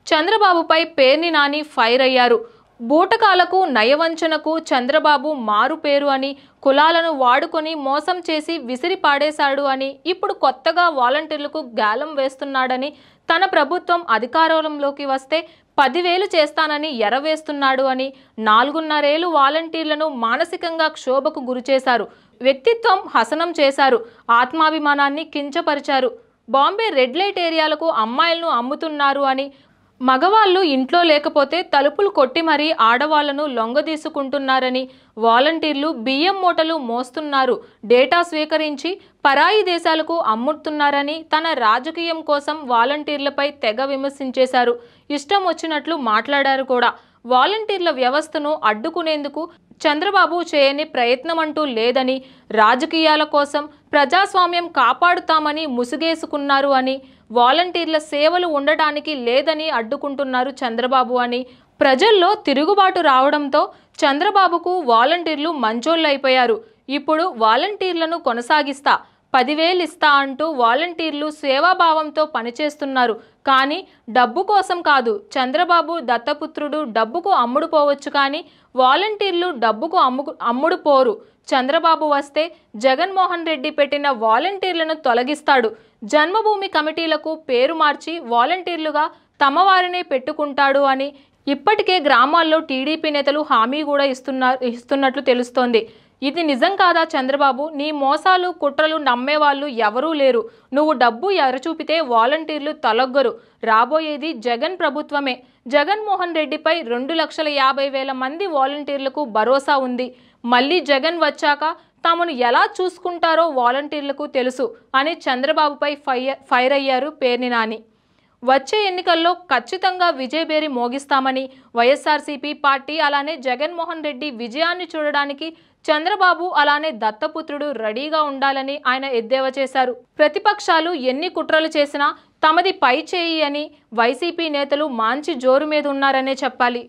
చంద్రబాబుపై పేర్ని నాని ఫైర్ అయ్యారు. బూటకాలకు నయవంచనకు చంద్రబాబు మారు పేరు అని, కులాలను వాడుకొని మోసం చేసి విసిరి పాడేశాడు అని, ఇప్పుడు కొత్తగా వాలంటీర్లకు గాలం వేస్తున్నాడని, తన ప్రభుత్వం అధికారంలోకి వస్తే 10,000 చేస్తానని ఎరవేస్తున్నాడు అని, 4.5 ఏళ్లు వాలంటీర్లను మానసికంగా క్షోభకు గురిచేశారు. వ్యక్తిత్వం హసనం చేశారు. ఆత్మాభిమానాన్ని కించపరిచారు. బాంబే రెడ్ లైట్ ఏరియాలకు అమ్మాయిలను అమ్ముతున్నారు అని, మగవాళ్ళు ఇంట్లో లేకపోతే తలుపులు కొట్టి మరీ ఆడవాళ్లను లొంగదీసుకుంటున్నారని, వాలంటీర్లు బియ్యం మూటలు మోస్తున్నారు, డేటా స్వీకరించి పరాయి దేశాలకు అమ్ముతున్నారని తన రాజకీయం కోసం వాలంటీర్లపై తెగ విమర్శించేశారు. ఇష్టం వచ్చినట్లు మాట్లాడారు కూడా. వాలంటీర్ల వ్యవస్థను అడ్డుకునేందుకు చంద్రబాబు చేయని ప్రయత్నమంటూ లేదని, రాజకీయాల కోసం ప్రజాస్వామ్యం కాపాడుతామని ముసుగేసుకున్నారు అని, వాలంటీర్ల సేవలు ఉండడానికి లేదని అడ్డుకుంటున్నారు చంద్రబాబు అని, ప్రజల్లో తిరుగుబాటు రావడంతో చంద్రబాబుకు వాలంటీర్లు మంచోళ్ళైపోయారు. ఇప్పుడు వాలంటీర్లను కొనసాగిస్తా, 10,000 ఇస్తా అంటూ వాలంటీర్లు సేవాభావంతో పనిచేస్తున్నారు. కానీ డబ్బు కోసం కాదు. చంద్రబాబు దత్తపుత్రుడు, డబ్బుకు అమ్ముడుపోవచ్చు కానీ వాలంటీర్లు డబ్బుకు అమ్ముడుపోరు. చంద్రబాబు వస్తే జగన్మోహన్ రెడ్డి పెట్టిన వాలంటీర్లను తొలగిస్తాడు. జన్మభూమి కమిటీలకు పేరు మార్చి వాలంటీర్లుగా తమ వారినే పెట్టుకుంటాడు అని ఇప్పటికే గ్రామాల్లో టీడీపీ నేతలు హామీ కూడా ఇస్తున్నట్లు తెలుస్తోంది. ఇది నిజం కాదా చంద్రబాబు? నీ మోసాలు కుట్రలు నమ్మేవాళ్ళు ఎవరూ లేరు. నువ్వు డబ్బు ఎరచూపితే వాలంటీర్లు తొలగ్గరు. రాబోయేది జగన్ ప్రభుత్వమే. జగన్మోహన్ రెడ్డిపై 2,50,000 మంది వాలంటీర్లకు భరోసా ఉంది. మళ్ళీ జగన్ వచ్చాక తమను ఎలా చూసుకుంటారో వాలంటీర్లకు తెలుసు అని చంద్రబాబుపై ఫైర్ అయ్యారు పేర్ని నాని. వచ్చే ఎన్నికల్లో ఖచ్చితంగా విజయభేరి మోగిస్తామని, వైఎస్ఆర్సీపీ పార్టీ అలానే జగన్మోహన్ రెడ్డి విజయాన్ని చూడడానికి చంద్రబాబు అలానే దత్తపుత్రుడు రెడీగా ఉండాలని ఆయన ఎద్దేవా చేశారు. ప్రతిపక్షాలు ఎన్ని కుట్రలు చేసినా తమది పై చేయి అని వైసీపీ నేతలు మాంచి జోరు మీద ఉన్నారనే చెప్పాలి.